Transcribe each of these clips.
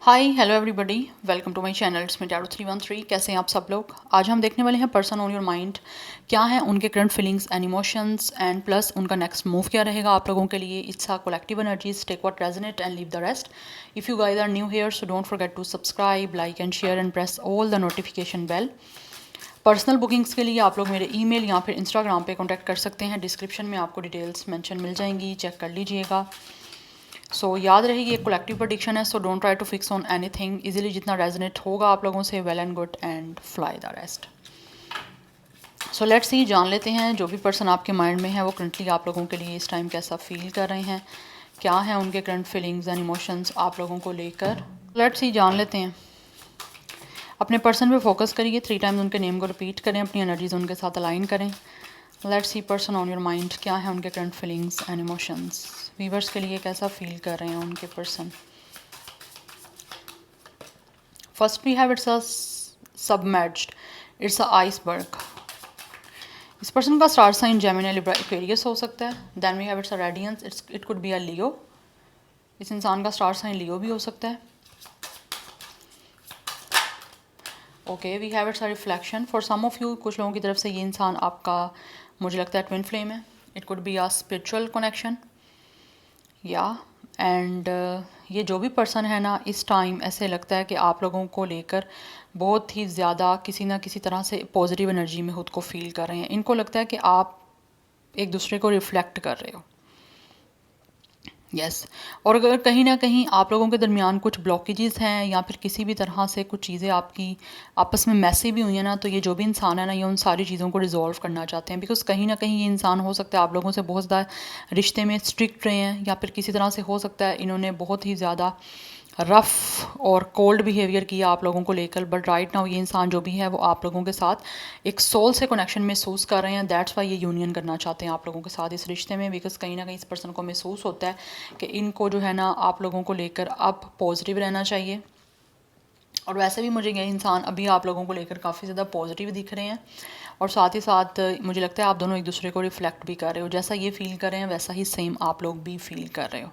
Hi hello everybody, welcome to my channel. It's me tarot 313। कैसे हैं आप सब लोग? आज हम देखने वाले हैं पर्सन ऑन योर माइंड, क्या है उनके current feelings and emotions and plus उनका नेक्स्ट मूव क्या रहेगा आप लोगों के लिए। It's a collective energies, take what resonate and leave the rest. If you guys are new here so don't forget to subscribe, like and share and press all the notification bell. Personal bookings के लिए आप लोग मेरे email या फिर Instagram पे contact कर सकते हैं। डिस्क्रिप्शन में आपको डिटेल्स मेंशन मिल जाएंगी, चेक कर लीजिएगा। याद रहेगी एक कलेक्टिव प्रेडिक्शन है, so don't try to fix on anything. Easily जितना रेजोनेट होगा आप लोगों से, well and good, and fly the rest. Let's see, जान लेते हैं जो भी पर्सन आपके माइंड में है वो करंटली आप लोगों के लिए इस टाइम कैसा फील कर रहे हैं, क्या है उनके करंट फीलिंग्स एंड इमोशंस आप लोगों को लेकर। लेट्स सी, जान लेते हैं। अपने पर्सन पे फोकस करिए, 3 टाइम्स उनके नेम को रिपीट करें, अपनी एनर्जीज उनके साथ अलाइन करें। Let's see person on your mind, क्या है उनके current feelings and emotions, viewers के लिए कैसा फील कर रहे हैं उनके person. First we have it's a submerged, it's a iceberg. इस पर्सन का star sign Gemini, Libra, Aquarius हो सकता है। Then we have it's a radiance, it could be a Leo. इस इंसान का स्टार साइन लियो भी हो सकता है। Okay, we have it's a reflection for some of you. कुछ लोगों की तरफ से ये इंसान आपका, मुझे लगता है, ट्विन फ्लेम है। It could be a spiritual connection या एंड ये जो भी पर्सन है ना, इस टाइम ऐसे लगता है कि आप लोगों को लेकर बहुत ही ज़्यादा किसी ना किसी तरह से पॉजिटिव एनर्जी में खुद को फील कर रहे हैं। इनको लगता है कि आप एक दूसरे को रिफ्लेक्ट कर रहे हो। यस और अगर कहीं ना कहीं आप लोगों के दरमियान कुछ ब्लॉकेजेस हैं या फिर किसी भी तरह से कुछ चीज़ें आपकी आपस में मैसी भी हुई हैं ना, तो ये जो भी इंसान है ना, ये उन सारी चीज़ों को रिजॉल्व करना चाहते हैं। बिकॉज कहीं ना कहीं ये इंसान हो सकता है आप लोगों से बहुत ज़्यादा रिश्ते में स्ट्रिक्ट रहे हैं, या फिर किसी तरह से हो सकता है इन्होंने बहुत ही ज़्यादा रफ़ और कोल्ड बिहेवियर किया आप लोगों को लेकर। बट राइट नाउ ये इंसान जो भी है वो आप लोगों के साथ एक सोल से कनेक्शन महसूस कर रहे हैं। दैट्स वाई ये यूनियन करना चाहते हैं आप लोगों के साथ इस रिश्ते में। बिकॉज कहीं ना कहीं इस पर्सन को महसूस होता है कि इनको जो है ना आप लोगों को लेकर अब पॉजिटिव रहना चाहिए। और वैसे भी मुझे ये इंसान अभी आप लोगों को लेकर काफ़ी ज़्यादा पॉजिटिव दिख रहे हैं। और साथ ही साथ मुझे लगता है आप दोनों एक दूसरे को रिफ्लेक्ट भी कर रहे हो। जैसा ये फील कर रहे हैं वैसा ही सेम आप लोग भी फील कर रहे हो।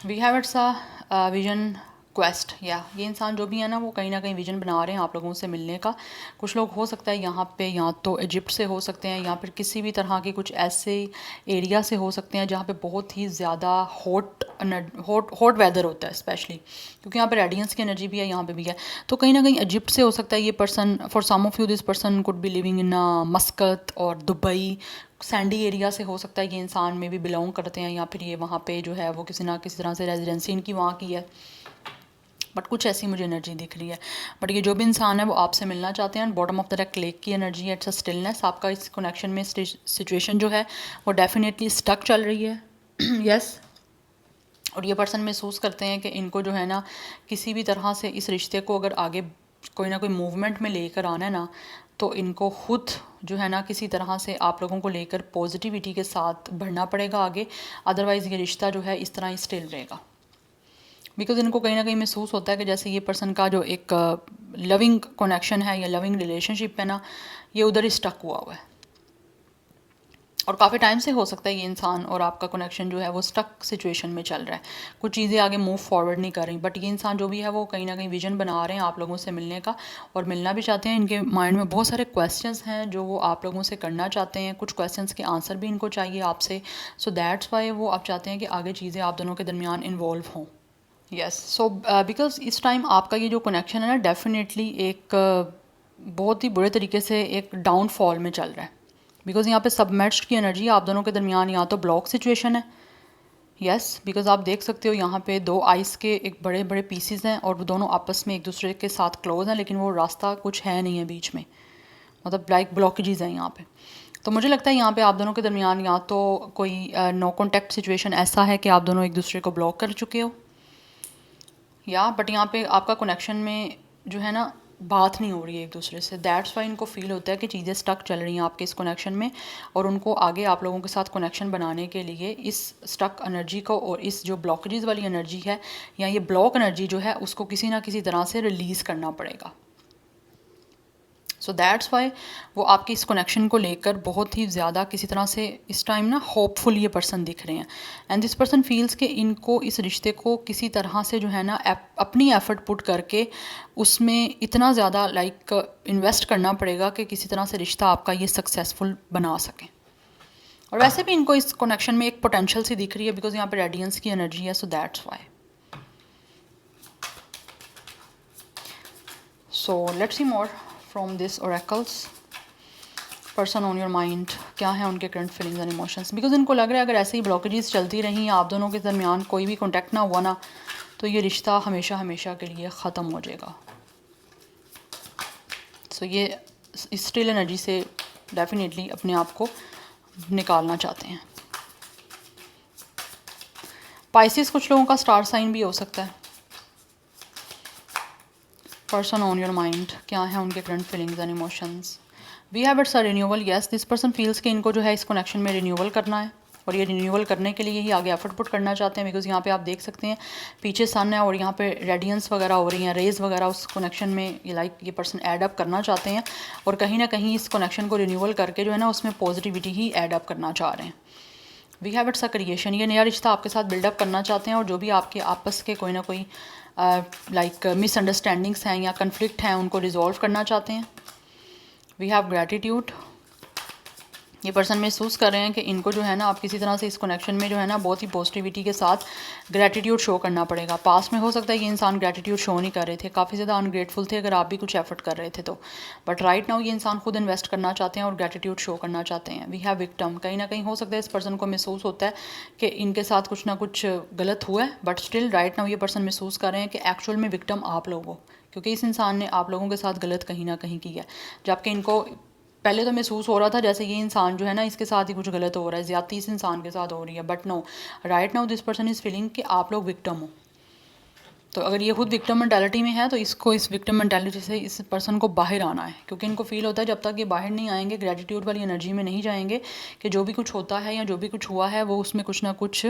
We have it's a vision quest. या ये इंसान जो भी है ना, वो कहीं ना कहीं विजन बना रहे हैं आप लोगों से मिलने का। कुछ लोग हो सकता है यहाँ पे या तो इजिप्ट से हो सकते हैं, या फिर किसी भी तरह के कुछ ऐसे एरिया से हो सकते हैं जहाँ पे बहुत ही ज़्यादा हॉट वेदर होता है, स्पेशली क्योंकि यहाँ पे रेडियंस की एनर्जी भी है, यहाँ पे भी है। तो कहीं ना कहीं इजिप्ट से हो सकता है ये person. For some of you this person could be living in Muscat और दुबई, सैंडी एरिया से हो सकता है ये इंसान में भी बिलोंग करते हैं, या फिर ये वहाँ पे जो है वो किसी ना किसी तरह से रेजिडेंसी इनकी वहाँ की है। बट कुछ ऐसी मुझे एनर्जी दिख रही है। बट ये जो भी इंसान है वो आपसे मिलना चाहते हैं। Bottom of the deck lake की एनर्जी है, इट्स अ स्टिलनेस। आपका इस कनेक्शन में सिचुएशन जो है वो डेफिनेटली स्टक चल रही है। यस और ये पर्सन महसूस करते हैं कि इनको जो है ना किसी भी तरह से इस रिश्ते को अगर आगे कोई ना कोई मूवमेंट में लेकर आना है ना, तो इनको खुद जो है ना किसी तरह से आप लोगों को लेकर पॉजिटिविटी के साथ बढ़ना पड़ेगा आगे। अदरवाइज़ ये रिश्ता जो है इस तरह ही स्टिल रहेगा। बिकॉज इनको कहीं ना कहीं महसूस होता है कि जैसे ये पर्सन का जो एक लविंग कनेक्शन है या लविंग रिलेशनशिप है ना, ये उधर ही स्टक हुआ है। और काफ़ी टाइम से हो सकता है ये इंसान और आपका कनेक्शन जो है वो स्टक सिचुएशन में चल रहा है, कुछ चीज़ें आगे मूव फॉरवर्ड नहीं कर रही। बट ये इंसान जो भी है वो कहीं ना कहीं विजन बना रहे हैं आप लोगों से मिलने का, और मिलना भी चाहते हैं। इनके माइंड में बहुत सारे क्वेश्चंस हैं जो वो आप लोगों से करना चाहते हैं। कुछ क्वेश्चंस के आंसर भी इनको चाहिए आपसे। सो दैट्स वाई वो आप चाहते हैं कि आगे चीज़ें आप दोनों के दरमियान इन्वॉल्व हों। यस बिकॉज इस टाइम आपका ये जो कनेक्शन है ना, डेफिनेटली एक बहुत ही बुरे तरीके से एक डाउनफॉल में चल रहा है। बिकॉज यहाँ पे सबमर्ज्ड की एनर्जी आप दोनों के दरमियान या तो ब्लॉक सिचुएशन है। यस बिकॉज आप देख सकते हो यहाँ पे 2 आइस के एक बड़े बड़े पीसीज हैं, और वो दोनों आपस में एक दूसरे के साथ क्लोज हैं, लेकिन वो रास्ता कुछ है नहीं है बीच में, मतलब लाइक ब्लॉकेजेस हैं यहाँ पे। तो मुझे लगता है यहाँ पे आप दोनों के दरमियान या तो कोई नो कॉन्टैक्ट सिचुएशन ऐसा है कि आप दोनों एक दूसरे को ब्लॉक कर चुके हो, या बट यहाँ पे आपका कनेक्शन में जो है ना बात नहीं हो रही है एक दूसरे से। दैट्स वाई इनको फील होता है कि चीज़ें स्टक चल रही हैं आपके इस कनेक्शन में, और उनको आगे आप लोगों के साथ कनेक्शन बनाने के लिए इस स्टक एनर्जी को और इस जो ब्लॉकेजेस वाली एनर्जी है या ये ब्लॉक एनर्जी जो है उसको किसी ना किसी तरह से रिलीज़ करना पड़ेगा। सो दैट्स वाई वो आपकी इस कनेक्शन को लेकर बहुत ही ज़्यादा किसी तरह से इस टाइम ना होपफुल ये पर्सन दिख रहे हैं। एंड दिस पर्सन फील्स कि इनको इस रिश्ते को किसी तरह से जो है ना अपनी एफर्ट पुट करके उसमें इतना ज़्यादा लाइक इन्वेस्ट करना पड़ेगा कि किसी तरह से रिश्ता आपका ये सक्सेसफुल बना सके। और वैसे भी इनको इस कनेक्शन में एक पोटेंशियल सी दिख रही है बिकॉज यहाँ पे रेडियंस की एनर्जी है, so that's why. So let's see more from this oracles. Person on your mind, क्या है उनके current feelings and emotions, because इनको लग रहा है अगर ऐसे ही ब्लॉकेजेस चलती रहीं या आप दोनों के दरमियान कोई भी कॉन्टैक्ट ना हुआ ना तो ये रिश्ता हमेशा हमेशा के लिए ख़त्म हो जाएगा। सो ये इस स्टिल एनर्जी से डेफिनेटली अपने आप को निकालना चाहते हैं। पाइसिस कुछ लोगों का स्टार साइन भी हो सकता है। पर्सन ऑन योर माइंड, क्या है उनके current feelings and emotions. We have it's a renewal, yes this person feels कि इनको जो है इस कनेक्शन में रिन्यूअल करना है और ये रिन्यूअल करने के लिए ही आगे एफर्ट पुट करना चाहते हैं। बिकॉज यहाँ पे आप देख सकते हैं पीछे सन है और यहाँ पे रेडियंस वगैरह हो रही हैं, रेज वगैरह उस कनेक्शन में ये लाइक ये पर्सन ऐड अप करना चाहते हैं और कहीं ना कहीं इस कनेक्शन को रिन्यूअल करके जो है ना उसमें पॉजिटिविटी ही ऐड अप करना चाह रहे हैं। We have it's a creation, ये नया रिश्ता आपके साथ बिल्डअप करना चाहते हैं और जो भी आपके आपस के कोई ना कोई लाइक मिसअंडरस्टैंडिंग्स हैं या कन्फ्लिक्ट हैं उनको रिजॉल्व करना चाहते हैं। वी हैव ग्रैटिट्यूड, ये पर्सन महसूस कर रहे हैं कि इनको जो है ना आप किसी तरह से इस कनेक्शन में जो है ना बहुत ही पॉजिटिविटी के साथ ग्रैटिट्यूड शो करना पड़ेगा। पास में हो सकता है ये इंसान ग्रैटिट्यूड शो नहीं कर रहे थे, काफ़ी ज़्यादा अनग्रेटफुल थे अगर आप भी कुछ एफर्ट कर रहे थे तो, बट राइट नाउ ये इंसान खुद इन्वेस्ट करना चाहते हैं और ग्रैटिट्यूड शो करना चाहते हैं। वी हैव विक्टिम, कहीं ना कहीं हो सकता है इस पर्सन को महसूस होता है कि इनके साथ कुछ ना कुछ गलत हुआ है, बट स्टिल राइट नाउ ये पर्सन महसूस कर रहे हैं कि एक्चुअल में विक्टिम आप लोग हो, क्योंकि इस इंसान ने आप लोगों के साथ गलत कहीं ना कहीं किया है। जबकि इनको पहले तो महसूस हो रहा था जैसे ये इंसान जो है ना इसके साथ ही कुछ गलत हो रहा है, ज़्यादती इस इंसान के साथ हो रही है, but no right now this person is feeling कि आप लोग विक्टिम हो। तो अगर ये खुद विक्टिम मेंटालिटी में है तो इसको इस विक्टिम मेंटालिटी से इस पर्सन को बाहर आना है, क्योंकि इनको फील होता है जब तक ये बाहर नहीं आएंगे, ग्रेटिट्यूड वाली एनर्जी में नहीं जाएंगे कि जो भी कुछ होता है या जो भी कुछ हुआ है वो उसमें कुछ ना कुछ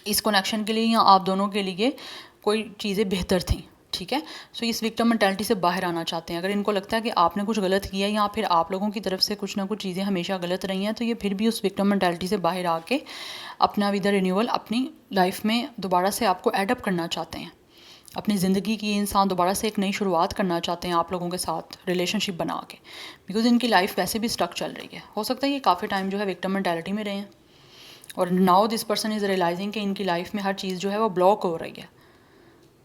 इस कनेक्शन के लिए या आप दोनों के लिए कोई चीज़ें बेहतर थी। ठीक है, सो इस विक्टिम मेंटालिटी से बाहर आना चाहते हैं। अगर इनको लगता है कि आपने कुछ गलत किया या फिर आप लोगों की तरफ से कुछ ना कुछ चीज़ें हमेशा गलत रही हैं तो ये फिर भी उस विक्टिम मेंटालिटी से बाहर आके अपना विद रिन्यूअल अपनी लाइफ में दोबारा से आपको एडअप करना चाहते हैं। अपनी ज़िंदगी की इंसान दोबारा से एक नई शुरुआत करना चाहते हैं आप लोगों के साथ रिलेशनशिप बना के, बिकॉज इनकी लाइफ वैसे भी स्टक चल रही है। हो सकता है ये काफ़ी टाइम जो है विक्टिम मेंटालिटी में रहे हैं और now this person is realising कि इनकी लाइफ में हर चीज़ जो है वो ब्लॉक हो रही है,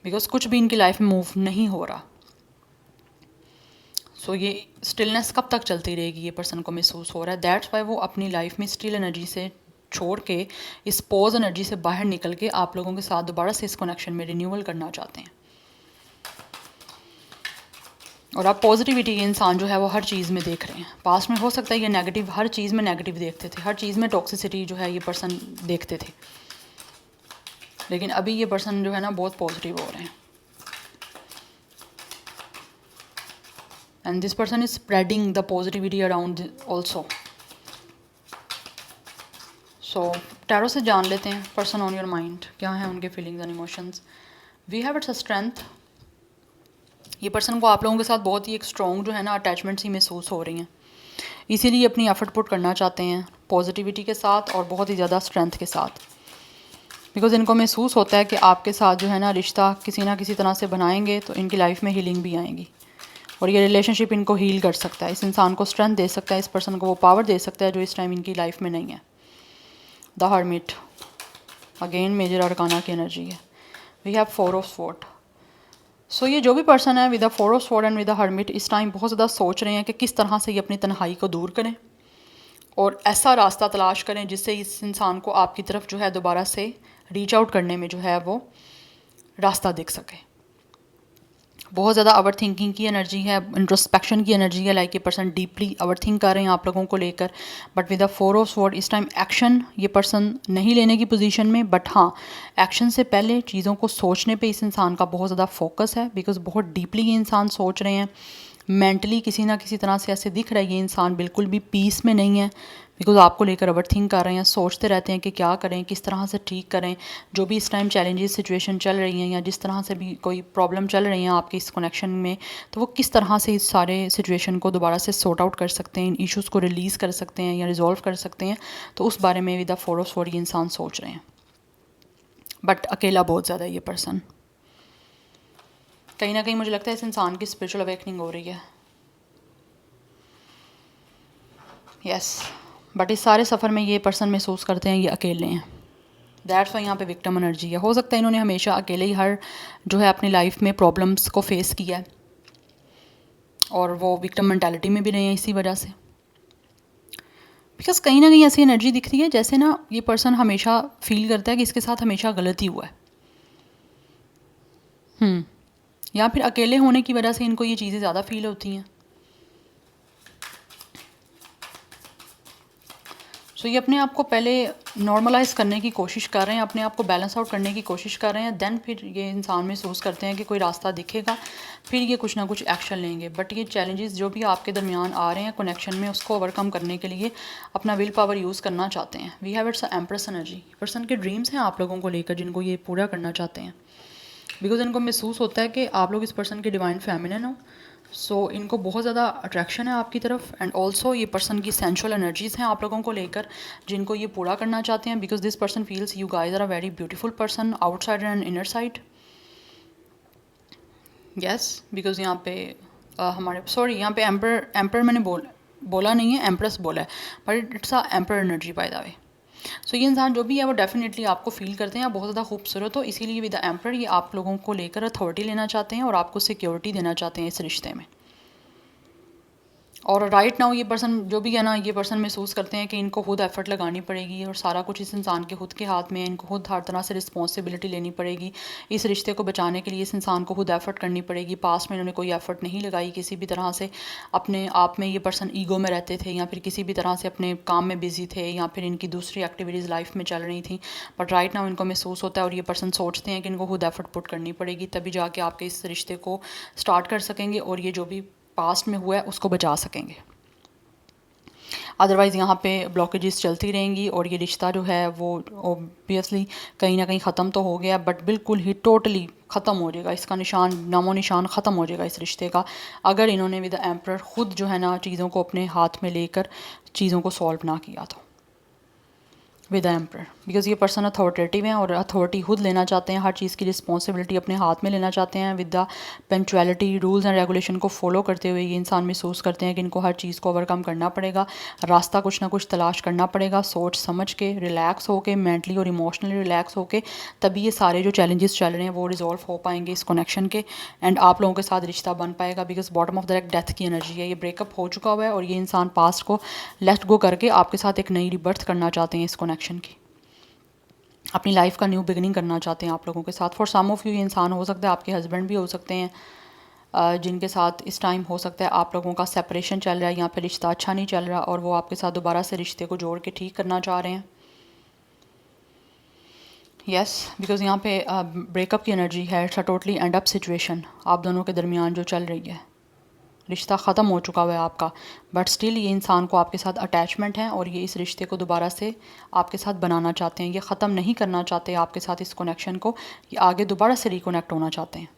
बिकॉज कुछ भी इनकी लाइफ में मूव नहीं हो रहा। सो ये स्टिलनेस कब तक चलती रहेगी ये पर्सन को महसूस हो रहा है। दैट्स वाई वो अपनी लाइफ में स्टिल एनर्जी से छोड़ के इस पॉज एनर्जी से बाहर निकल के आप लोगों के साथ दोबारा से इस कनेक्शन में रिन्यूअल करना चाहते हैं। और आप पॉजिटिविटी के इंसान जो है वो हर चीज़ में देख रहे हैं। पास्ट में हो सकता है ये नेगेटिव, हर चीज़ में नेगेटिव देखते थे, हर चीज़ में टॉक्सिसिटी जो है ये पर्सन देखते थे, लेकिन अभी ये पर्सन जो है ना बहुत पॉजिटिव हो रहे हैं। And this person is spreading the positivity around also. So tarot से जान लेते हैं पर्सन ऑन योर माइंड, क्या है उनके feelings and emotions. We have it's a strength, ये पर्सन को आप लोगों के साथ बहुत ही एक स्ट्रॉन्ग जो है ना अटैचमेंट्स ही महसूस हो रही हैं, इसीलिए अपनी एफर्ट पुट करना चाहते हैं पॉजिटिविटी के साथ और बहुत ही ज़्यादा स्ट्रेंथ के साथ, बिकॉज इनको महसूस होता है कि आपके साथ जो है ना रिश्ता किसी ना किसी तरह से बनाएंगे तो इनकी लाइफ में हीलिंग भी आएंगी और ये रिलेशनशिप इनको हील कर सकता है, इस इंसान को स्ट्रेंथ दे सकता है, इस पर्सन को वो पावर दे सकता है जो इस टाइम इनकी लाइफ में नहीं है। The hermit, again major arcana की एनर्जी है। We have 4 of sword. So ये जो भी पर्सन है with the 4 of sword and with the hermit इस टाइम बहुत ज़्यादा सोच रहे हैं कि किस तरह से ये अपनी तन्हाई को दूर करें और ऐसा रास्ता तलाश करें जिससे इस इंसान को आपकी तरफ जो है दोबारा से रीच आउट करने में जो है वो रास्ता दिख सके। बहुत ज़्यादा ओवर थिंकिंग की एनर्जी है, इंट्रोस्पेक्शन की एनर्जी है, लाइक ये पर्सन डीपली ओवर थिंक कर रहे हैं आप लोगों को लेकर, but with the 4 of sword इस टाइम एक्शन ये पर्सन नहीं लेने की पोजीशन में, बट हाँ एक्शन से पहले चीज़ों को सोचने पे इस इंसान का बहुत ज़्यादा फोकस है, बिकॉज बहुत डीपली ये इंसान सोच रहे हैं। मेंटली किसी ना किसी तरह से ऐसे दिख रहा है ये इंसान बिल्कुल भी पीस में नहीं है, बिकॉज आपको लेकर ओवर थिंक कर रहे हैं, सोचते रहते हैं कि क्या करें, किस तरह से ठीक करें, जो भी इस टाइम चैलेंजेस सिचुएशन चल रही हैं या जिस तरह से भी कोई प्रॉब्लम चल रही हैं आपके इस कनेक्शन में, तो वो किस तरह से इस सारे सिचुएशन को दोबारा से सॉर्ट आउट कर सकते हैं, इन इश्यूज़ को रिलीज़ कर सकते हैं या रिजॉल्व कर सकते हैं। तो उस बारे में विद द 4 ऑफ स्वॉर्ड ये इंसान सोच रहे हैं, बट अकेला बहुत ज़्यादा ये पर्सन। कहीं ना कहीं मुझे लगता है इस इंसान की स्पिरिचुअल अवेकनिंग हो रही है। यस, बट इस सारे सफ़र में ये पर्सन महसूस करते हैं ये अकेले हैं। दैट्स वाई यहाँ पे विक्टिम एनर्जी है। हो सकता है इन्होंने हमेशा अकेले ही हर जो है अपनी लाइफ में प्रॉब्लम्स को फेस किया है और वो विक्टिम मेंटालिटी में भी रहे हैं इसी वजह से। बिकॉज कहीं ना कहीं ऐसी एनर्जी दिख रही है जैसे ना ये पर्सन हमेशा फील करता है कि इसके साथ हमेशा गलत ही हुआ है। या फिर अकेले होने की वजह से इनको ये चीज़ें ज़्यादा फील होती हैं। सो ये अपने आप को पहले नॉर्मलाइज़ करने की कोशिश कर रहे हैं, अपने आप को बैलेंस आउट करने की कोशिश कर रहे हैं। देन फिर ये इंसान महसूस करते हैं कि कोई रास्ता दिखेगा, फिर ये कुछ ना कुछ एक्शन लेंगे। बट ये चैलेंजेस जो भी आपके दरमियान आ रहे हैं कनेक्शन में, उसको ओवरकम करने के लिए अपना विल पावर यूज़ करना चाहते हैं। We have it's empress energy. Person के ड्रीम्स हैं आप लोगों को लेकर जिनको ये पूरा करना चाहते हैं। बिकॉज इनको महसूस होता है कि आप लोग इस पर्सन के डिवाइन फेमिनिन हो। सो इनको बहुत ज़्यादा अट्रैक्शन है आपकी तरफ। एंड ऑल्सो ये पर्सन की सेंशुअल एनर्जीज़ हैं आप लोगों को लेकर जिनको ये पूरा करना चाहते हैं। Because this person feels you guys are a very beautiful person outside and inner side. Yes, because यहाँ पे हमारे सॉरी यहाँ पे एम्पर मैंने बोला नहीं है, एम्प्रेस बोला है, but it's a emperor energy by the way. So ये इंसान जो भी है वो डेफिनेटली आपको फील करते हैं, आप बहुत ज़्यादा खूबसूरत हो, इसीलिए विद द एम्पर ये आप लोगों को लेकर अथॉरिटी लेना चाहते हैं और आपको सिक्योरिटी देना चाहते हैं इस रिश्ते में। और राइट नाउ ये पर्सन जो भी है ना, ये पर्सन महसूस करते हैं कि इनको खुद एफर्ट लगानी पड़ेगी और सारा कुछ इस इंसान के खुद के हाथ में है। इनको खुद हर तरह से रिस्पॉन्सिबिलिटी लेनी पड़ेगी इस रिश्ते को बचाने के लिए। इस इंसान को खुद एफर्ट करनी पड़ेगी। पास्ट में इन्होंने कोई एफर्ट नहीं लगाई किसी भी तरह से, अपने आप में ये पर्सन ईगो में रहते थे या फिर किसी भी तरह से अपने काम में बिजी थे या फिर इनकी दूसरी एक्टिविटीज़ लाइफ में चल रही थी। बट राइट नाउ इनको महसूस होता है और ये पर्सन सोचते हैं कि इनको खुद एफर्ट पुट करनी पड़ेगी, तभी जाके आपके इस रिश्ते को स्टार्ट कर सकेंगे और ये जो भी पास्ट में हुआ है उसको बचा सकेंगे। अदरवाइज़ यहाँ पे ब्लॉकेजेस चलती रहेंगी और ये रिश्ता जो है वो ऑब्वियसली कहीं ना कहीं ख़त्म तो हो गया, बट बिल्कुल ही टोटली ख़त्म हो जाएगा। इसका निशान नामो निशान ख़त्म हो जाएगा इस रिश्ते का, अगर इन्होंने विद द एम्परर ख़ुद जो है ना चीज़ों को अपने हाथ में लेकर चीज़ों को सॉल्व ना किया तो विद द एम्परर। बिकॉज ये पर्सन अथॉरिटेटिव हैं और अथॉरिटी खुद लेना चाहते हैं, हर चीज़ की रिस्पॉन्सिबिलिटी अपने हाथ में लेना चाहते हैं। With the punctuality rules and regulation को फॉलो करते हुए ये इंसान महसूस करते हैं कि इनको हर चीज़ को ओवरकम करना पड़ेगा, रास्ता कुछ ना कुछ तलाश करना पड़ेगा, सोच समझ के रिलैक्स होके, मेंटली और इमोशनली रिलैक्स होके, तभी ये सारे जो चैलेंजेस चल रहे हैं वो रिजॉल्व हो पाएंगे इस कनेक्शन के एंड आप लोगों के साथ रिश्ता बन पाएगा। Because bottom of the death की एनर्जी है, ये ब्रेकअप हो चुका हुआ है और ये इंसान पास्ट को लेट गो करके आपके साथ एक नई रिबर्थ करना चाहते हैं इस कनेक्शन की, अपनी लाइफ का न्यू बिगनिंग करना चाहते हैं आप लोगों के साथ। फॉर सम ऑफ यू ये इंसान हो सकता है आपके हस्बैंड भी हो सकते हैं, जिनके साथ इस टाइम हो सकता है आप लोगों का सेपरेशन चल रहा है या फिर रिश्ता अच्छा नहीं चल रहा और वो आपके साथ दोबारा से रिश्ते को जोड़ के ठीक करना चाह रहे हैं। यस, बिकॉज यहाँ पे ब्रेकअप की एनर्जी है। It's a totally and up situation आप दोनों के दरमियान जो चल रही है, रिश्ता ख़त्म हो चुका हुआ है आपका, बट स्टिल ये इंसान को आपके साथ अटैचमेंट है और ये इस रिश्ते को दोबारा से आपके साथ बनाना चाहते हैं। ये ख़त्म नहीं करना चाहते आपके साथ इस कनेक्शन को, ये आगे दोबारा से रिकनेक्ट होना चाहते हैं।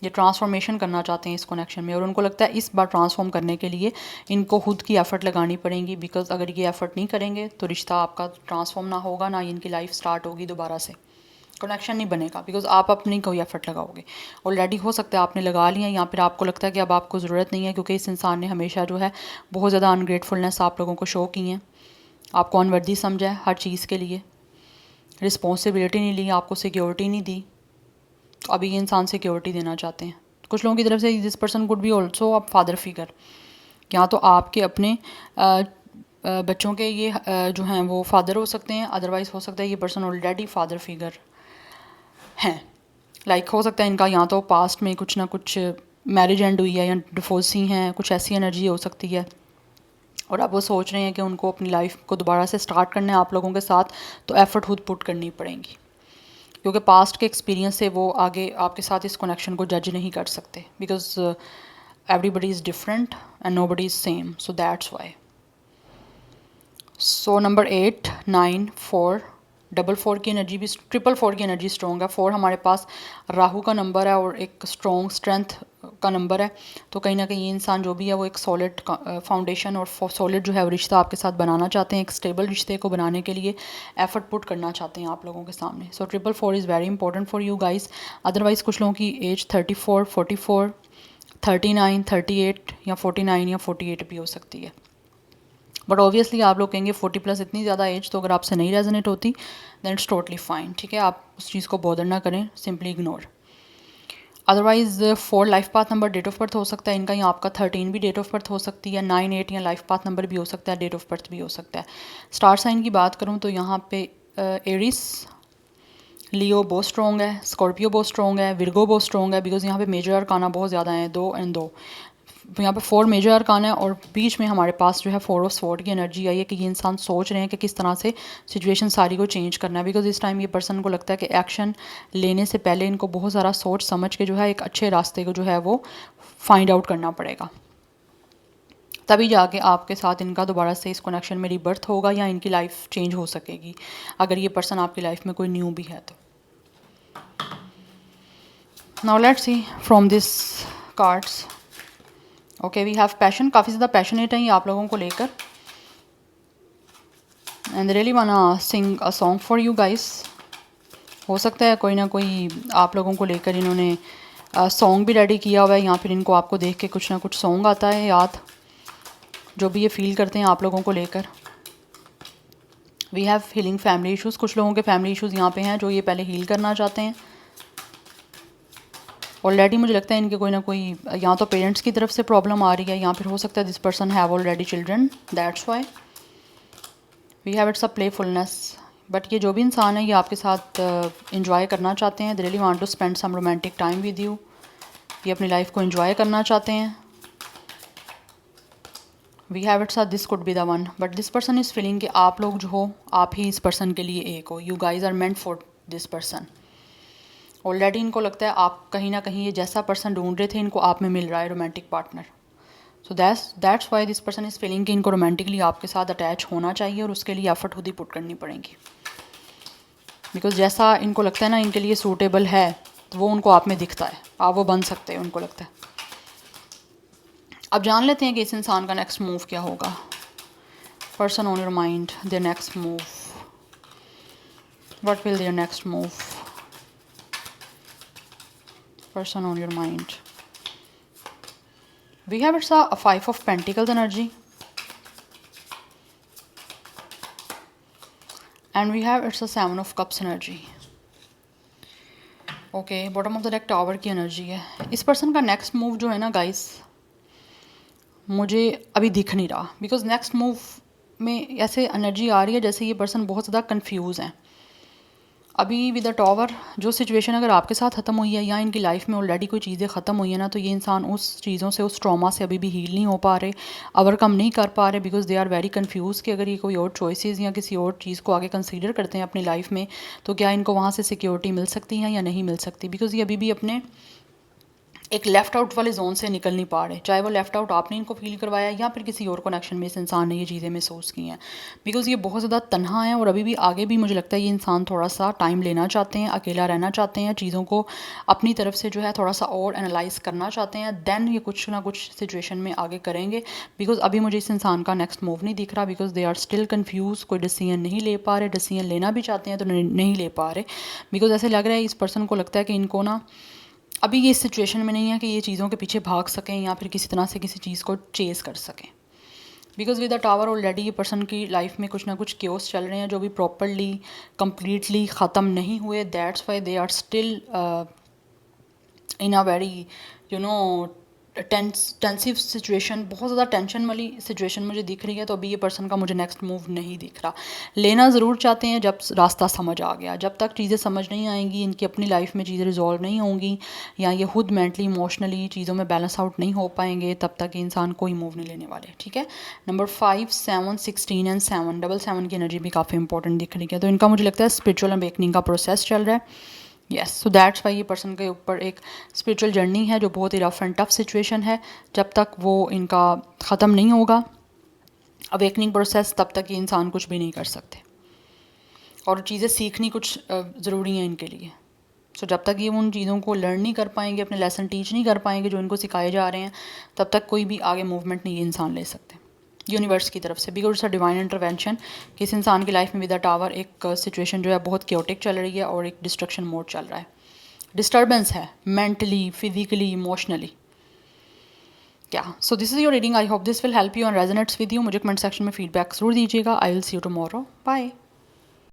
ये ट्रांसफॉर्मेशन करना चाहते हैं इस कनेक्शन में और उनको लगता है इस बार ट्रांसफॉर्म करने के लिए इनको खुद की एफ़र्ट लगानी पड़ेगी। बिकॉज अगर ये एफ़र्ट नहीं करेंगे तो रिश्ता आपका ट्रांसफॉर्म ना होगा, ना इनकी लाइफ स्टार्ट होगी, दोबारा से कनेक्शन नहीं बनेगा। बिकॉज आप अपनी कोई एफर्ट लगाओगे, ऑलरेडी हो सकता है आपने लगा लिया या फिर आपको लगता है कि अब आपको ज़रूरत नहीं है, क्योंकि इस इंसान ने हमेशा जो है बहुत ज़्यादा अनग्रेटफुलनेस आप लोगों को शो की है, आपको अनवर्दी समझा है हर चीज़ के लिए, रिस्पॉन्सिबिलिटी नहीं ली, आपको सिक्योरिटी नहीं दी। तो अभी ये इंसान सिक्योरिटी देना चाहते हैं। कुछ लोगों की तरफ से this person could B also a father figure, या तो आपके अपने बच्चों के ये जो हैं वो फादर हो सकते हैं, अदरवाइज़ हो सकता है ये पर्सन ऑलरेडी फादर फिगर हैं। लाइक हो सकता है इनका यहाँ तो पास्ट में कुछ ना कुछ मैरिज एंड हुई है या डिवोर्सी हैं, कुछ ऐसी एनर्जी हो सकती है और अब वो सोच रहे हैं कि उनको अपनी लाइफ को दोबारा से स्टार्ट करना है आप लोगों के साथ, तो एफ़र्ट खुद पुट करनी पड़ेंगी, क्योंकि पास्ट के एक्सपीरियंस से वो आगे आपके साथ इस कनेक्शन को जज नहीं कर सकते। Because everybody is different and nobody is same, so that's why. So number 8, 9, 4, 4 की एनर्जी भी, 4 की एनर्जी स्ट्रॉन्ग है। 4 हमारे पास राहु का नंबर है और एक स्ट्रॉन्ग स्ट्रेंथ का नंबर है। तो कहीं ना कहीं ये इंसान जो भी है वो एक सॉलिड फाउंडेशन और सॉलिड जो है वो रिश्ता आपके साथ बनाना चाहते हैं। एक स्टेबल रिश्ते को बनाने के लिए एफर्ट पुट करना चाहते हैं आप लोगों के सामने। सो 4 is very important for you guys. Otherwise कुछ लोगों की एज 34, 44, 39, 38 या 49 या 48 भी हो सकती है। बट ऑब्वियसली आप लोग कहेंगे 40+ इतनी ज़्यादा एज तो अगर आपसे नहीं रेजोनेट होती दैन इट्स टोटली फाइन, ठीक है। आप उस चीज़ को बॉदर ना करें, simply ignore. Otherwise 4 life path number date of birth हो सकता है इनका, या आपका 13 भी डेट ऑफ बर्थ हो सकती है, 9, 8 या लाइफ पाथ नंबर भी हो सकता है, डेट ऑफ बर्थ भी हो सकता है। स्टार साइन की बात करूँ तो यहाँ पे एरिस, लियो बहुत स्ट्रॉन्ग है, स्कॉर्पियो बहुत स्ट्रॉन्ग है, विर्गो बहुत स्ट्रॉन्ग है, बिकॉज यहाँ पे मेजर अरकाना बहुत ज़्यादा हैं, 2 एंड 2। यहाँ पे 4 मेजर अरकान है और बीच में हमारे पास जो है 4 ऑफ स्वॉर्ड की एनर्जी आई है कि ये इंसान सोच रहे हैं कि किस तरह से सिचुएशन सारी को चेंज करना है। बिकॉज इस टाइम ये पर्सन को लगता है कि एक्शन लेने से पहले इनको बहुत सारा सोच समझ के जो है एक अच्छे रास्ते को जो है वो फाइंड आउट करना पड़ेगा, तभी जाके आपके साथ इनका दोबारा से इस कनेक्शन में रीबर्थ होगा या इनकी लाइफ चेंज हो सकेगी, अगर ये पर्सन आपकी लाइफ में कोई न्यू भी है तो। Now let's see from this cards. Okay, we have passion, काफ़ी ज़्यादा पैशनेट हैं ये आप लोगों को लेकर, and really wanna sing a song for you guys. हो सकता है कोई ना कोई आप लोगों को लेकर इन्होंने सॉन्ग भी रेडी किया हुआ है, या फिर इनको आपको देख के कुछ ना कुछ सॉन्ग आता है याद, जो भी ये फील करते हैं आप लोगों को लेकर। We have healing family issues, कुछ लोगों के फैमिली इशूज़ यहाँ पे हैं जो ये पहले हील करना चाहते हैं। ऑलरेडी मुझे लगता है इनके कोई ना कोई या तो पेरेंट्स की तरफ से प्रॉब्लम आ रही है, या फिर हो सकता है this person have already children, that's why we have it's a playfulness. But ये जो भी इंसान है ये आपके साथ इंजॉय करना चाहते हैं, they really want to spend some romantic time with you. ये अपनी लाइफ को इंजॉय करना चाहते हैं। We have it's a this could be the one, but this person is feeling कि आप लोग जो हो आप ही इस पर्सन के लिए एक हो, you guys are meant for this person. Already इनको लगता है आप कहीं ना कहीं ये जैसा पर्सन ढूंढ रहे थे इनको आप में मिल रहा है, romantic partner. So that's why this person is feeling कि इनको रोमांटिकली आपके साथ अटैच होना चाहिए और उसके लिए एफर्ट खुद ही पुट करनी पड़ेगी। बिकॉज जैसा इनको लगता है ना इनके लिए सूटेबल है तो वो उनको आप में दिखता है, आप वो बन सकते हैं उनको लगता है। अब जान लेते हैं कि इस इंसान का नेक्स्ट मूव क्या होगा। Person on your mind, their next move, what will their next move. Person on your mind. We have it's a 5 of Pentacles energy, and we have it's a 7 of Cups energy. Okay, bottom of the deck tower की energy है। इस person का next move जो है ना guys मुझे अभी दिख नहीं रहा, बिकॉज नेक्स्ट मूव में ऐसे एनर्जी आ रही है जैसे ये पर्सन बहुत ज़्यादा कंफ्यूज हैं अभी विद द टावर। जो सिचुएशन अगर आपके साथ ख़त्म हुई है या इनकी लाइफ में ऑलरेडी कोई चीज़ें ख़त्म हुई है ना, तो ये इंसान उस चीज़ों से, उस ट्रॉमा से अभी भी हील नहीं हो पा रहे, ओवरकम नहीं कर पा रहे, because they are very confuse कि अगर ये कोई और चॉइसेस या किसी और चीज़ को आगे कंसीडर करते हैं अपनी लाइफ में तो क्या इनको वहाँ से सिक्योरिटी मिल सकती है या नहीं मिल सकती। बिकॉज ये अभी भी अपने एक लेफ़्ट आउट वाले जोन से निकल नहीं पा रहे, चाहे वो लेफ़्ट आउट आपने इनको फील करवाया या फिर किसी और कनेक्शन में इस इंसान ने ये चीज़ें महसूस की हैं। बिकॉज़ ये बहुत ज़्यादा तन्हा है और अभी भी आगे भी मुझे लगता है ये इंसान थोड़ा सा टाइम लेना चाहते हैं, अकेला रहना चाहते हैं, चीज़ों को अपनी तरफ से जो है थोड़ा सा और एनालाइज करना चाहते हैं, देन ये कुछ ना कुछ सिचुएशन में आगे करेंगे। बिकॉज अभी मुझे इस इंसान का नेक्स्ट मूव नहीं दिख रहा, because they are still confuse, कोई डिसीजन नहीं ले पा रहे, डिसीजन लेना भी चाहते हैं तो नहीं ले पा रहे। बिकॉज ऐसे लग रहा है इस पर्सन को लगता है कि इनको ना अभी ये इस सिचुएशन में नहीं है कि ये चीज़ों के पीछे भाग सकें या फिर किसी तरह से किसी चीज़ को चेज़ कर सकें। Because with the tower already ये पर्सन की लाइफ में कुछ ना कुछ क्योस चल रहे हैं जो भी प्रॉपरली कम्प्लीटली ख़त्म नहीं हुए। That's why they are still in a very tensive situation, बहुत ज़्यादा टेंशन वाली सिचुएशन मुझे दिख रही है। तो अभी ये पर्सन का मुझे नेक्स्ट मूव नहीं दिख रहा। लेना ज़रूर चाहते हैं जब रास्ता समझ आ गया, जब तक चीज़ें समझ नहीं आएंगी, इनकी अपनी लाइफ में चीज़ें रिजॉल्व नहीं होंगी या ये खुद मेंटली इमोशनली चीज़ों में बैलेंस आउट नहीं हो पाएंगे, तब तक इंसान कोई मूव नहीं लेने वाले। ठीक है, नंबर 5, 7, 16 एंड 7, 7 की एनर्जी भी काफ़ी इंपॉर्टेंट दिख रही है। तो इनका मुझे लगता है स्पिरिचुअल अवेकनिंग का प्रोसेस चल रहा है। यस, सो दैट्स वाई ये पर्सन के ऊपर एक स्पिरिचुअल जर्नी है जो बहुत ही रफ एंड टफ सिचुएशन है। जब तक वो इनका ख़त्म नहीं होगा अवेकनिंग प्रोसेस, तब तक ये इंसान कुछ भी नहीं कर सकते। और चीज़ें सीखनी कुछ ज़रूरी हैं इनके लिए। सो जब तक ये उन चीज़ों को लर्न नहीं कर पाएंगे, अपने लेसन टीच नहीं कर पाएंगे जो इनको सिखाए जा रहे हैं, तब तक कोई भी आगे मूवमेंट नहीं ये इंसान ले सकते यूनिवर्स की तरफ से। बिकॉज डिवाइन इंटरवेंशन कि इस इंसान की लाइफ में विद द टावर एक सिचुएशन जो है बहुत क्योटिक चल रही है और एक डिस्ट्रक्शन मोड चल रहा है, डिस्टर्बेंस है मेंटली, फिजिकली, इमोशनली। क्या so this is your reading. I hope this will help you and resonates with you. मुझे कमेंट सेक्शन में फीडबैक जरूर दीजिएगा। I will see you tomorrow. Bye.